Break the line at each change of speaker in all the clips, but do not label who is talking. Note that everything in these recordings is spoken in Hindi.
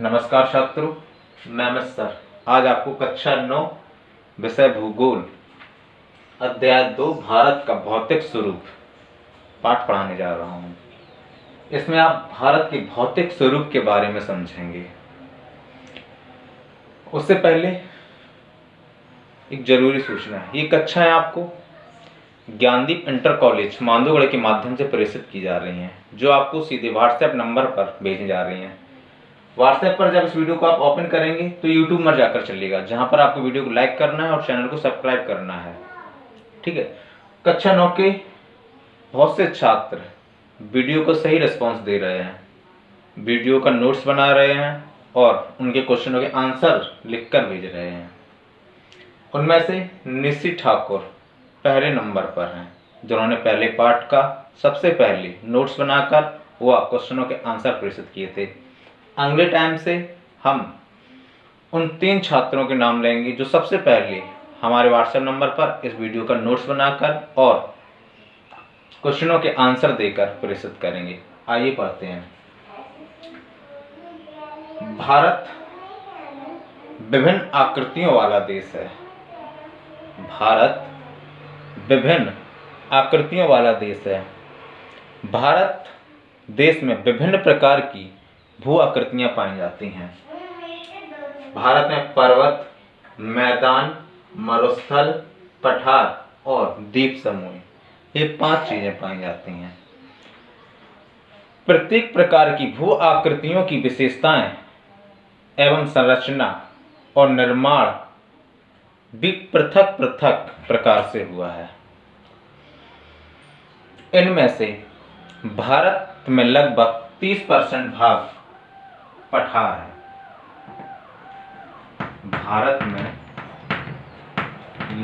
नमस्कार छात्रों, मैं अमित सर आज आपको कक्षा 9 विषय भूगोल अध्याय 2 भारत का भौतिक स्वरूप पाठ पढ़ाने जा रहा हूँ। इसमें आप भारत के भौतिक स्वरूप के बारे में समझेंगे। उससे पहले एक जरूरी सूचना है, ये कक्षाएं आपको ज्ञानदीप इंटर कॉलेज मांडोगढ़ के माध्यम से प्रेषित की जा रही हैं, जो आपको सीधे व्हाट्सएप नंबर पर भेजी जा रही हैं। व्हाट्सएप पर जब इस वीडियो को आप ओपन करेंगे तो यूट्यूब में जाकर चलिएगा, जहां पर आपको वीडियो को लाइक करना है और चैनल को सब्सक्राइब करना है। ठीक है। कक्षा 9 के बहुत से छात्र वीडियो को सही रिस्पांस दे रहे हैं, वीडियो का नोट्स बना रहे हैं और उनके क्वेश्चनों के आंसर लिखकर भेज रहे हैं। उनमें से निशी ठाकुर पहले नंबर पर हैं, जिन्होंने पहले पार्ट का सबसे पहले नोट्स बनाकर वह क्वेश्चनों के आंसर प्रेषित किए थे। अगले टाइम से हम उन 3 छात्रों के नाम लेंगे जो सबसे पहले हमारे व्हाट्सएप नंबर पर इस वीडियो का नोट्स बनाकर और क्वेश्चनों के आंसर देकर प्रेषित करेंगे। आइए पढ़ते हैं। भारत विभिन्न आकृतियों वाला देश है। भारत विभिन्न आकृतियों वाला देश है। भारत देश में विभिन्न प्रकार की भू आकृतियां पाई जाती हैं। भारत में पर्वत, मैदान, मरुस्थल, पठार और द्वीप समूह, ये 5 चीजें पाई जाती हैं। प्रत्येक प्रकार की भू आकृतियों की विशेषताएं एवं संरचना और निर्माण भी पृथक पृथक प्रकार से हुआ है। इनमें से भारत में लगभग 30% भाग पठार है। भारत में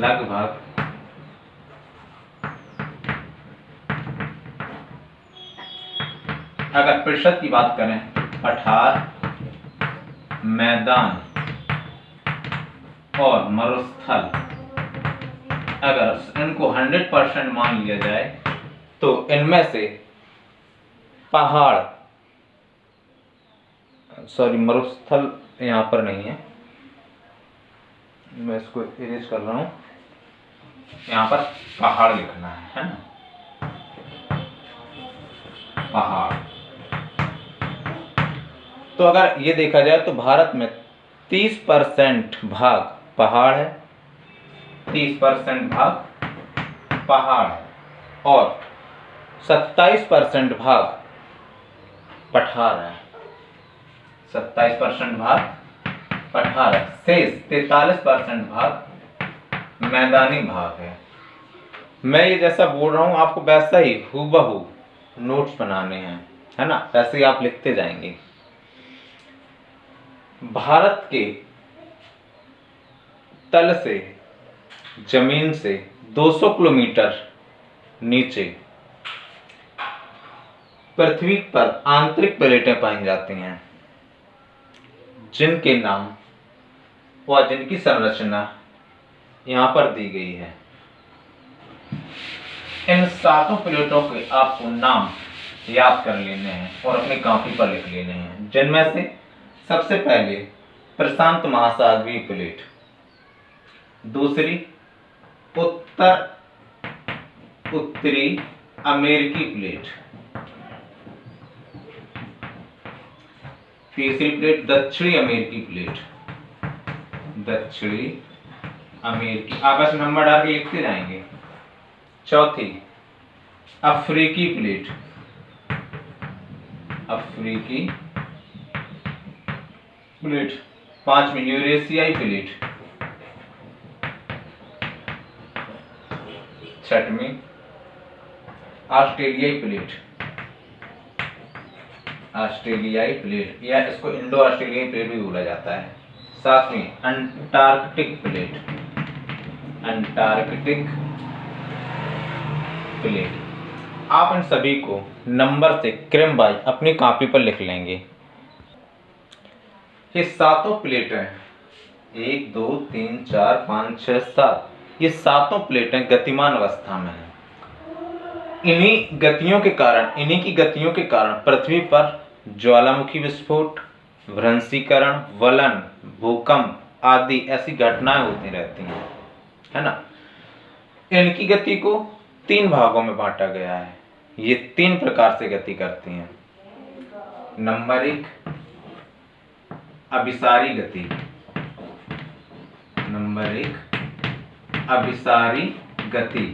लगभग अगर प्रतिशत की बात करें, पठार, मैदान और मरुस्थल, अगर इनको 100% मान लिया जाए तो इनमें से पहाड़, मरुस्थल यहाँ पर नहीं है, मैं इसको इरेज कर रहा हूँ। यहाँ पर पहाड़ लिखना है ना, पहाड़। तो अगर ये देखा जाए तो भारत में 30% भाग पहाड़ है, 30% भाग पहाड़ है और 27% भाग पठार है। 27% भाग पठार है। शेष 43% भाग मैदानी भाग है। मैं ये जैसा बोल रहा हूँ आपको वैसा ही हूबहू नोट्स बनाने हैं, है ना, वैसे ही आप लिखते जाएंगे। भारत के तल से, जमीन से 200 किलोमीटर नीचे पृथ्वी पर आंतरिक प्लेटें पाई जाती हैं, जिनके नाम व जिनकी संरचना यहाँ पर दी गई है। इन 7 प्लेटों के आपको नाम याद कर लेने हैं और अपनी कॉपी पर लिख लेने हैं, जिनमें से सबसे पहले प्रशांत महासागरीय प्लेट, दूसरी उत्तर उत्तरी अमेरिकी प्लेट, तीसरी प्लेट दक्षिणी अमेरिकी प्लेट, दक्षिणी अमेरिकी, आपस में नंबर डाल के लिखते जाएंगे। चौथी अफ्रीकी प्लेट, अफ्रीकी प्लेट, 5वीं यूरेशियाई प्लेट, 6वीं ऑस्ट्रेलियाई प्लेट, ऑस्ट्रेलियाई प्लेट या इसको इंडो ऑस्ट्रेलियाई प्लेट भी बोला जाता है। 7वीं अंटार्कटिक प्लेट, अंटार्कटिक प्लेट। आप इन सभी को नंबर से क्रम बाय अपनी कॉपी पर लिख लेंगे। ये 7 प्लेटें 1 2 3 4 5 6 7, ये 7 प्लेटें गतिमान अवस्था में हैं। इन्हीं की गतियों के कारण पृथ्वी पर ज्वालामुखी विस्फोट, भ्रंशीकरण, वलन, भूकंप आदि ऐसी घटनाएं होती रहती हैं, है ना। इनकी गति को 3 भागों में बांटा गया है। ये 3 प्रकार से गति करती हैं। नंबर 1 अभिसारी गति। नंबर 1 अभिसारी गति।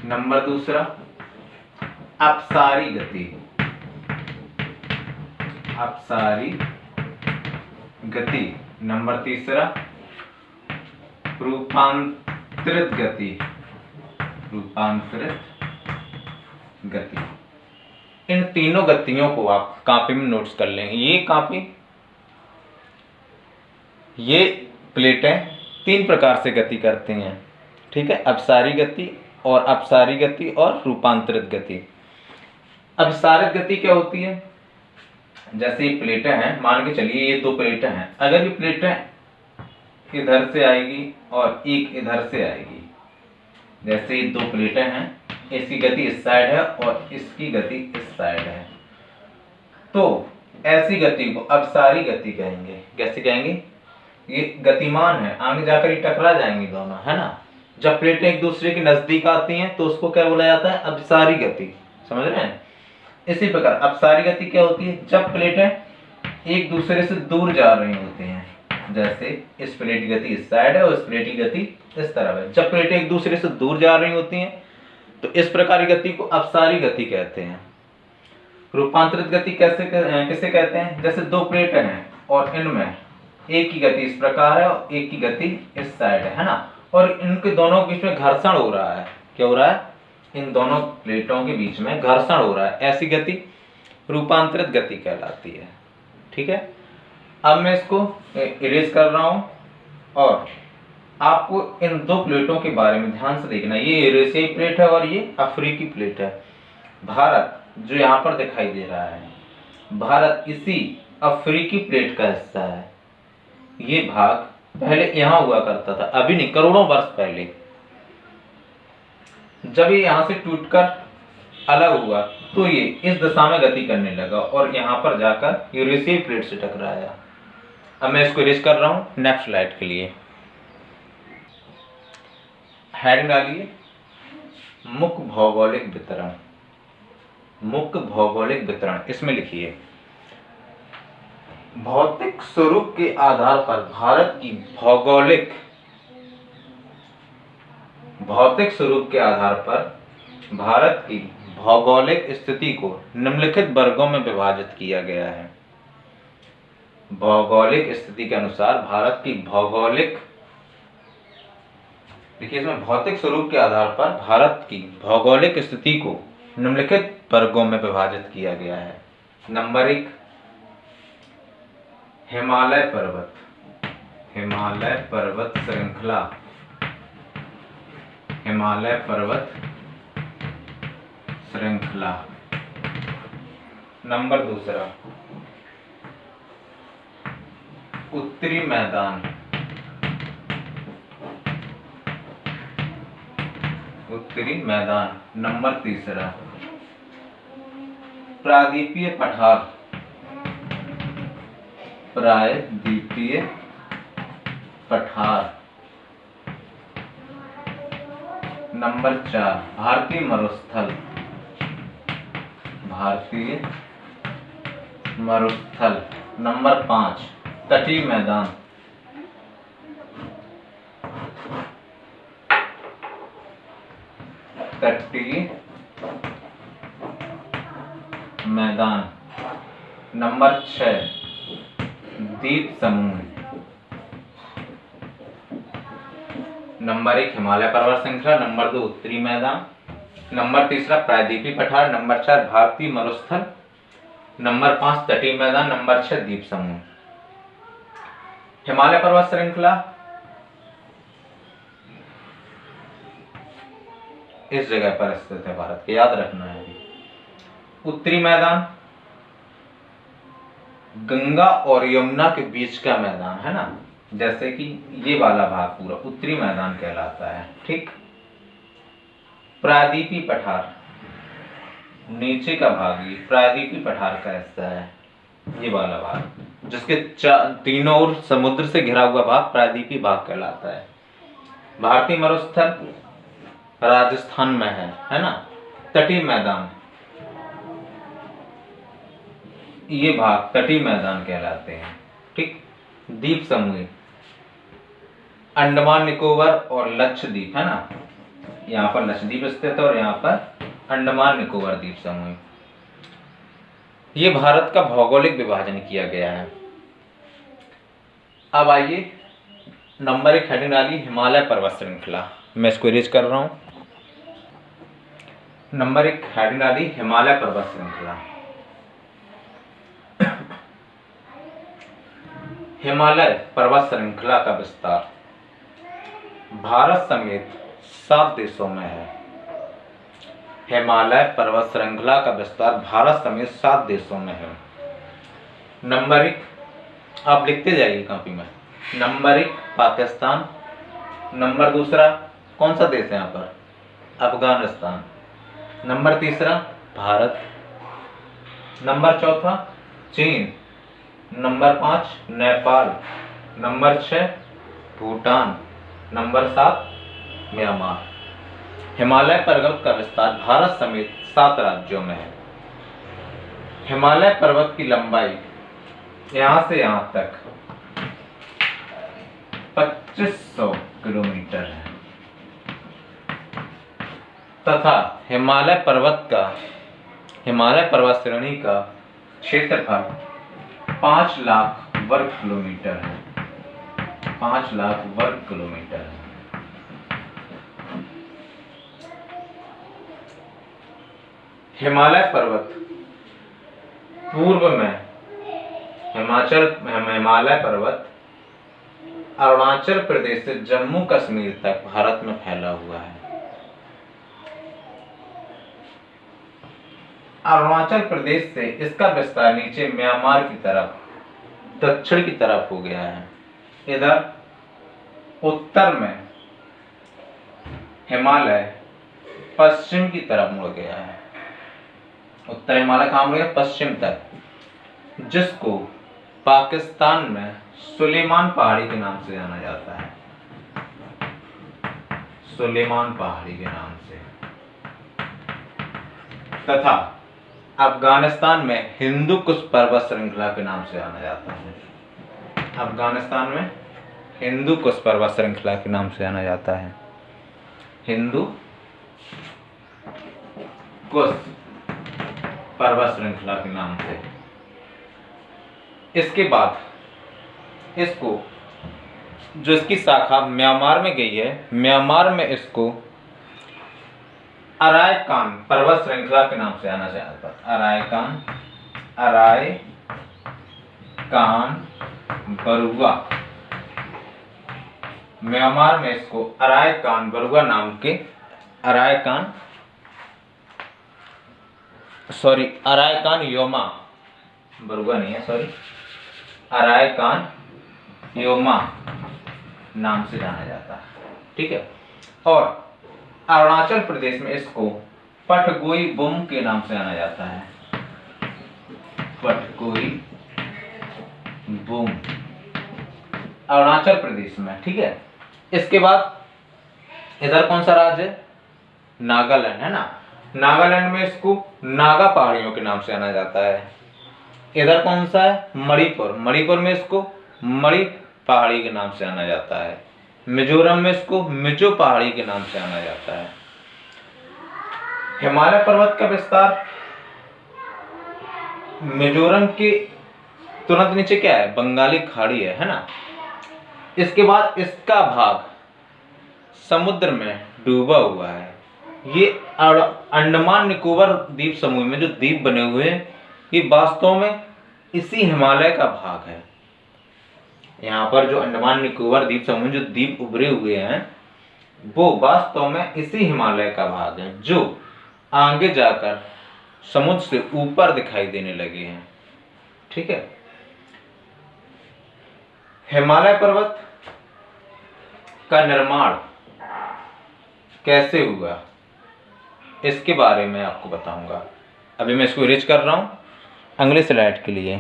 नंबर 2 अपसारी गति। अपसारी गति। नंबर 3 रूपांतरित गति। रूपांतरित गति। इन तीनों गतियों को आप कॉपी में नोट्स कर लेंगे। ये प्लेटें 3 प्रकार से गति करती हैं, ठीक है। अपसारी गति और अपसारी गति और रूपांतरित गति। अपसारित गति क्या होती है? जैसे ये प्लेटें हैं, मान के चलिए ये 2 प्लेटें हैं। अगर ये प्लेटें इधर से आएगी और एक इधर से आएगी, जैसे ये 2 प्लेटें हैं, इसकी गति इस साइड है और इसकी गति इस साइड है, तो ऐसी गति को अपसारी गति कहेंगे। कैसे कहेंगे? ये गतिमान है, आगे जाकर ये टकरा जाएंगी दोनों, है ना। जब प्लेटें एक दूसरे के नजदीक आती हैं तो उसको क्या बोला जाता है? अपसारी गति। समझ रहे हैं? इसी प्रकार अपसारी गति क्या होती है? जब प्लेटें एक दूसरे से दूर जा रही होती हैं, जैसे इस प्लेट की गति इस साइड है और इस प्लेट की गति इस तरफ है। जब प्लेटें एक दूसरे से दूर जा रही होती हैं तो इस प्रकार की गति को अपसारी गति कहते हैं। रूपांतरित गति किसे कहते हैं? जैसे 2 प्लेटें हैं और इनमें एक की गति इस प्रकार है और एक की गति इस साइड है ना, और इनके दोनों के बीच में घर्षण हो रहा है। क्या हो रहा है? इन दोनों प्लेटों के बीच में घर्षण हो रहा है। ऐसी गति रूपांतरित गति कहलाती है, ठीक है। अब मैं इसको इरेज कर रहा हूं और आपको इन 2 प्लेटों के बारे में ध्यान से देखना। ये यूरेशियाई प्लेट है और ये अफ्रीकी प्लेट है। भारत जो यहाँ पर दिखाई दे रहा है, भारत इसी अफ्रीकी प्लेट का हिस्सा है। ये भाग पहले यहाँ हुआ करता था, अभी नहीं, करोड़ों वर्ष पहले। जब ये यहाँ से टूटकर अलग हुआ तो ये इस दिशा में गति करने लगा और यहाँ पर जाकर यूरेशियाई प्लेट से टकराया। अब मैं इसको इरेज कर रहा हूँ नेक्स्ट स्लाइड के लिए। हेडिंग डालिए मुख्य भौगोलिक वितरण। मुख्य भौगोलिक वितरण, इसमें लिखिए भौतिक स्वरूप के आधार पर भारत की भौतिक स्वरूप के आधार पर भारत की भौगोलिक स्थिति को निम्नलिखित वर्गों में विभाजित किया गया है। भौगोलिक स्थिति के अनुसार भारत की भौगोलिक, देखिए इसमें भौतिक स्वरूप के आधार पर भारत की भौगोलिक स्थिति को निम्नलिखित वर्गों में विभाजित किया गया है। नंबर 1 हिमालय पर्वत। हिमालय पर्वत श्रृंखला। हिमालय पर्वत श्रृंखला। नंबर 2 उत्तरी मैदान। उत्तरी मैदान। नंबर 3 प्रायद्वीपीय पठार। प्रायद्वीपीय पठार। नंबर 4 भारतीय मरुस्थल। भारतीय मरुस्थल। नंबर 5 तटीय मैदान। तटीय मैदान। नंबर 6 द्वीप समूह। नंबर 1 हिमालय पर्वत श्रृंखला। नंबर 2 उत्तरी मैदान। नंबर 3 प्रायद्वीपीय पठार। नंबर 4 भारतीय मरुस्थल। नंबर 5 तटीय मैदान। नंबर 6 द्वीप समूह। हिमालय पर्वत श्रृंखला इस जगह पर स्थित है भारत के, याद रखना है। उत्तरी मैदान गंगा और यमुना के बीच का मैदान है ना, जैसे कि ये वाला भाग पूरा उत्तरी मैदान कहलाता है, ठीक। प्रायद्वीपीय पठार नीचे का भाग ये प्रायद्वीपीय पठार का हिस्सा है, ये वाला भाग जिसके तीनों ओर समुद्र से घिरा हुआ भाग प्रायद्वीपीय भाग कहलाता है। भारतीय मरुस्थल राजस्थान में है ना। तटीय मैदान, ये भाग तटीय मैदान कहलाते हैं। ठीक। द्वीप समूह अंडमान निकोबार और लक्षद्वीप, है ना। यहाँ पर लक्षद्वीप स्थित है और यहाँ पर अंडमान निकोबार द्वीप समूह। ये भारत का भौगोलिक विभाजन किया गया है। अब आइए नंबर 1 हेडिंग डाली हिमालय पर्वत श्रृंखला। मैं इसको इरेज कर रहा हूँ। नंबर 1 हेडिंग डाली हिमालय पर्वत श्रृंखला। हिमालय पर्वत श्रृंखला का विस्तार भारत समेत 7 देशों में है। हिमालय पर्वत श्रृंखला का विस्तार भारत समेत 7 देशों में है। नंबर 1 आप लिखते जाइए कॉपी में। नंबर 1 पाकिस्तान। नंबर 2 कौन सा देश है यहाँ पर? अफगानिस्तान। नंबर 3 भारत। नंबर 4 चीन। Number 5 Nepal. Number 6 Bhutan. Number 7 Myanmar. Himalaya पर्वत का विस्तार भारत समेत 7 राज्यों में है। हिमालय पर्वत की लंबाई यहाँ से यहाँ तक 2500 किलोमीटर है तथा हिमालय पर्वत श्रेणी का क्षेत्रफल 5 लाख वर्ग किलोमीटर है। 5 लाख वर्ग किलोमीटर है। हिमालय पर्वत पूर्व में हिमालय पर्वत अरुणाचल प्रदेश से जम्मू कश्मीर तक भारत में फैला हुआ है। अरुणाचल प्रदेश से इसका विस्तार नीचे म्यांमार की तरफ दक्षिण की तरफ हो गया है। इधर उत्तर में हिमालय पश्चिम की तरफ मुड़ गया है। उत्तर हिमालय कहाँ मुड़ गया? पश्चिम तक, जिसको पाकिस्तान में सुलेमान पहाड़ी के नाम से जाना जाता है। सुलेमान पहाड़ी के नाम से। तथा अफगानिस्तान में हिंदू कुश पर्वत श्रृंखला के नाम से जाना जाता है। अफगानिस्तान में हिंदू कुश पर्वत श्रृंखला के नाम से जाना जाता है। हिंदू कुश पर्वत श्रृंखला के नाम से। इसके बाद इसको जो इसकी शाखा म्यांमार में गई है, म्यांमार में इसको अराकान पर्वत श्रृंखला के नाम से जाना जाता है। अराकान बरुआ। म्यांमार में इसको अराकान बरुआ नाम के अराकान योमा बरुआ नहीं है, सॉरी, अराकान योमा नाम से जाना जाता है। ठीक है। और अरुणाचल प्रदेश में इसको पटगोई बुम के नाम से जाना जाता है। पटगोई बुम अरुणाचल प्रदेश में। ठीक है। इसके बाद इधर कौन सा राज्य है? नागालैंड, है ना। नागालैंड में इसको नागा पहाड़ियों के नाम से जाना जाता है। इधर कौन सा है? मणिपुर। मणिपुर में इसको मणि पहाड़ी के नाम से जाना जाता है। मिजोरम में इसको मिजो पहाड़ी के नाम से जाना जाता है। हिमालय पर्वत का विस्तार मिजोरम के तुरंत नीचे क्या है? बंगाली खाड़ी है ना। इसके बाद इसका भाग समुद्र में डूबा हुआ है। ये अंडमान निकोबार द्वीप समूह में जो द्वीप बने हुए हैं, ये वास्तव में इसी हिमालय का भाग है। यहाँ पर जो अंडमान निकोबार द्वीप समूह जो द्वीप उभरे हुए हैं, वो वास्तव में इसी हिमालय का भाग है, जो आगे जाकर समुद्र से ऊपर दिखाई देने लगे हैं। ठीक है। हिमालय पर्वत का निर्माण कैसे हुआ, इसके बारे में आपको बताऊंगा। अभी मैं इसको इरेज कर रहा हूं अगले स्लाइड के लिए।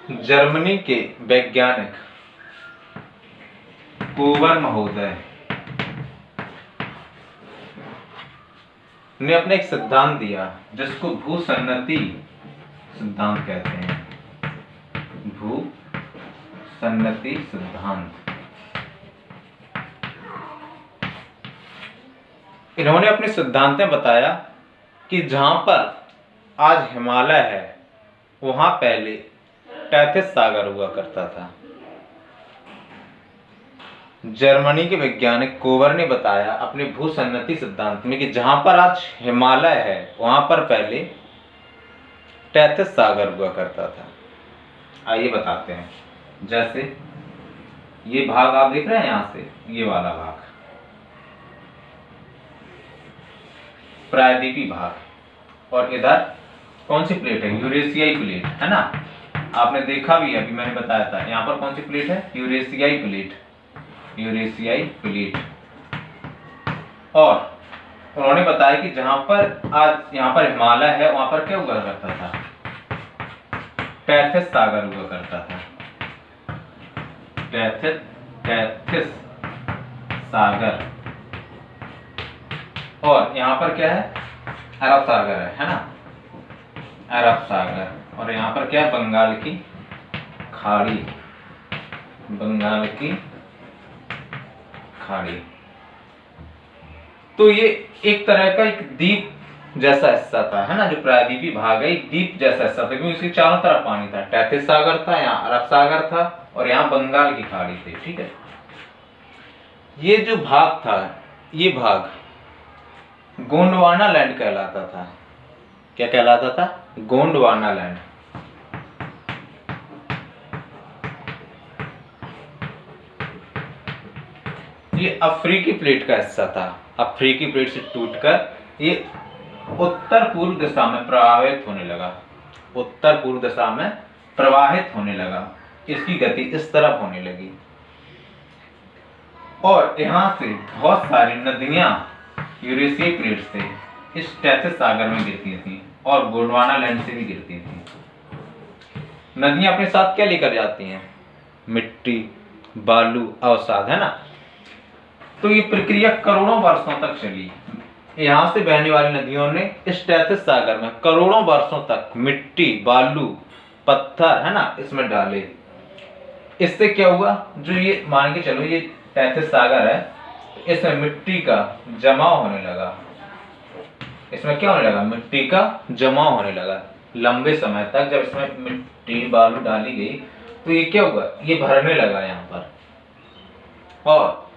जर्मनी के वैज्ञानिक कोवर महोदय ने अपने एक सिद्धांत दिया जिसको भूसन्नति सिद्धांत कहते हैं। भूसन्नति सिद्धांत। इन्होंने अपने सिद्धांत में बताया कि जहां पर आज हिमालय है वहां पहले टैथिस सागर हुआ करता था। जर्मनी के वैज्ञानिक कोवर ने बताया अपने भूसन्नति सिद्धांत में कि जहां पर आज हिमालय है वहां पर पहले टैथिस सागर हुआ करता था। आइए बताते हैं। जैसे ये भाग आप देख रहे हैं, यहां से ये वाला भाग प्रायद्वीपीय भाग, और इधर कौन सी प्लेट है? यूरेशियाई प्लेट है ना। आपने देखा भी है, अभी मैंने बताया था। यहाँ पर कौन सी प्लेट है? यूरेशियाई प्लेट। यूरेशियाई प्लेट। और उन्होंने बताया कि जहां पर आज यहाँ पर हिमालय है वहां पर क्या हुआ करता था? टैथिस सागर हुआ करता था। टैथिस सागर। और यहाँ पर क्या है? अरब सागर है ना। अरब सागर। और यहाँ पर क्या है? बंगाल की खाड़ी। बंगाल की खाड़ी। तो ये एक तरह का एक द्वीप जैसा हिस्सा था, है ना। जो प्रायद्वीपीय भाग है एक द्वीप जैसा हिस्सा था, क्योंकि इसके चारों तरफ पानी था। टैथिस सागर था, यहाँ अरब सागर था, और यहाँ बंगाल की खाड़ी थी। ठीक है। ये जो भाग था, ये भाग गोंडवाना लैंड कहलाता था। क्या कहलाता था? गोंडवाना लैंड। ये अफ्रीकी प्लेट का हिस्सा था। अफ्रीकी प्लेट से टूटकर ये उत्तर पूर्व दिशा में प्रवाहित होने लगा। उत्तर पूर्व दिशा में प्रवाहित होने लगा। इसकी गति इस तरफ होने लगी, और यहां से बहुत सारी नदियां यूरेशियाई प्लेट से इस टैथिस सागर में गिरती थी, और गोंडवाना लैंड से भी गिरती थी। नदियां अपने साथ क्या लेकर जाती हैं? मिट्टी, बालू, अवसाद, है ना। तो ये प्रक्रिया करोड़ों वर्षों तक चली। यहां से बहने वाली नदियों ने इस टैथिस सागर में करोड़ों वर्षों तक मिट्टी, बालू, पत्थर, है ना, इसमें डाले। इससे क्या हुआ? जो ये मान के चलो ये टैथिस सागर है, इसमें मिट्टी का जमाव होने लगा। इसमें क्या होने लगा? मिट्टी का जमाव होने लगा। लंबे समय तक जब इसमें मिट्टी, बालू डाली गई तो ये क्या हुआ? ये भरने लगा यहाँ पर। और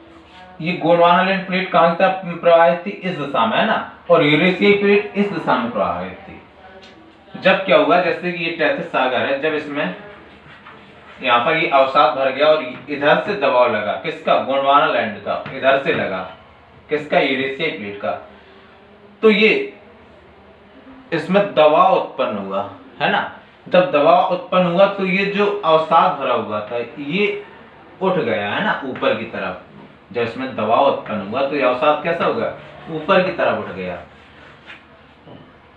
ये गोंडवाना लैंड प्लेट कहां की तरफ प्रवाहित थी? इस दिशा में, है ना। और यूरेशियाई प्लेट इस दिशा में प्रवाहित थी। जब क्या हुआ? जैसे कि ये टैथिस सागर है, जब इसमें यहाँ पर ये अवसाद भर गया और इधर से दबाव लगा। किसका? गोंडवाना लैंड का। इधर से लगा किसका? यूरेशियाई प्लेट का। तो ये इसमें दबाव उत्पन्न हुआ, है ना। जब दबाव उत्पन्न हुआ तो ये जो अवसाद भरा हुआ था ये उठ गया, है ना, ऊपर की तरफ। जब इसमें दबाव उत्पन्न हुआ तो ये अवसाद कैसा होगा? ऊपर की तरफ उठ गया।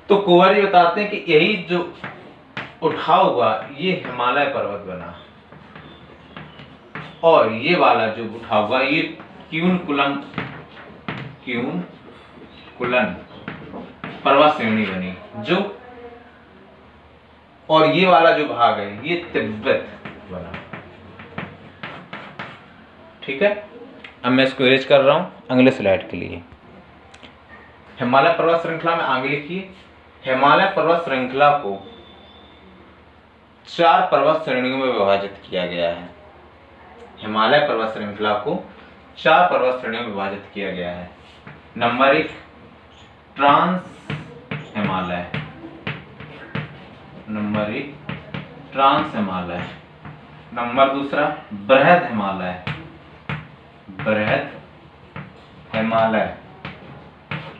तो कोवर जी बताते हैं कि यही जो उठाव हुआ ये हिमालय पर्वत बना, और ये वाला जो उठाव हुआ ये क्यून कुलन पर्वत श्रेणी बनी जो, और ये वाला जो भाग है ये तिब्बत बना। ठीक है। अब मैं इसको इरेज कर रहा हूं अगले स्लाइड के लिए। हिमालय पर्वत श्रृंखला में आगे लिखिए। हिमालय पर्वत श्रृंखला को 4 पर्वत श्रेणियों में विभाजित किया गया है। हिमालय पर्वत श्रृंखला को 4 पर्वत श्रेणियों में विभाजित किया गया है। Number 1 trans Himalaya. Number 1 trans Himalaya. Number 2 बृहद हिमालय। बृहद हिमालय।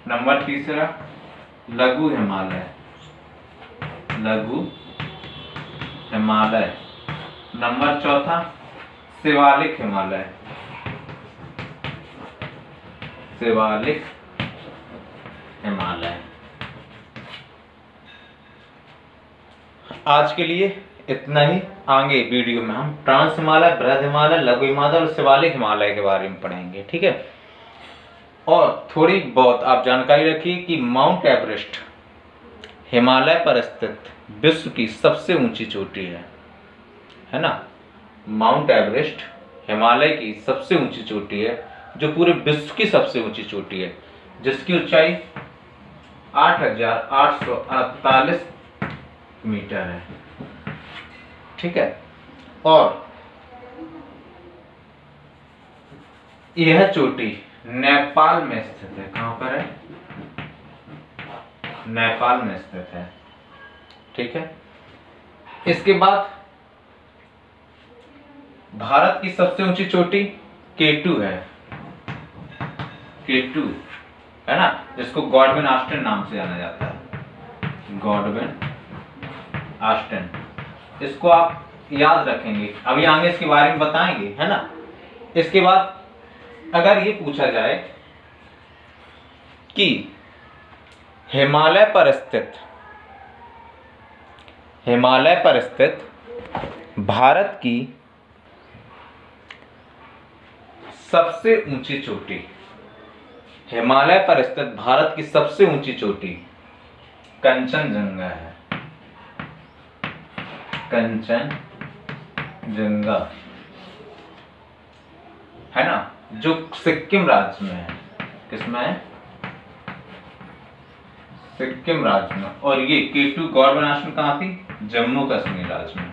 नंबर 3 लघु हिमालय। लघु हिमालय। नंबर 4 शिवालिक हिमालय। शिवालिक हिमालय। आज के लिए इतना ही। आगे वीडियो में हम ट्रांस हिमालय, बृहद हिमालय, लघु हिमालय और शिवालिक हिमालय के बारे में पढ़ेंगे, ठीक है। और थोड़ी बहुत आप जानकारी रखिए कि माउंट एवरेस्ट हिमालय पर स्थित विश्व की सबसे ऊंची चोटी है ना। माउंट एवरेस्ट हिमालय की सबसे ऊंची चोटी है, जो पूरे विश्व की सबसे ऊंची चोटी है, जिसकी ऊंचाई 8,848 मीटर है, ठीक है। और यह चोटी नेपाल में स्थित है। कहां पर है? नेपाल में स्थित है, ठीक है। इसके बाद भारत की सबसे ऊंची चोटी K2 है। K2 है ना, जिसको गॉडविन ऑस्टिन नाम से जाना जाता है। गॉडविन ऑस्टिन, इसको आप याद रखेंगे, अभी आगे इसके बारे में बताएंगे, है ना। इसके बाद अगर ये पूछा जाए कि हिमालय पर स्थित भारत की सबसे ऊंची चोटी, हिमालय पर स्थित भारत की सबसे ऊंची चोटी कंचनजंगा है। कंचनजंगा है ना, जो सिक्किम राज्य में है। किसमें है? सिक्किम राज्य में। और ये K2 गॉडविन ऑस्टिन कहां थी? जम्मू कश्मीर राज्य में,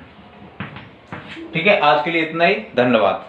ठीक है। आज के लिए इतना ही, धन्यवाद।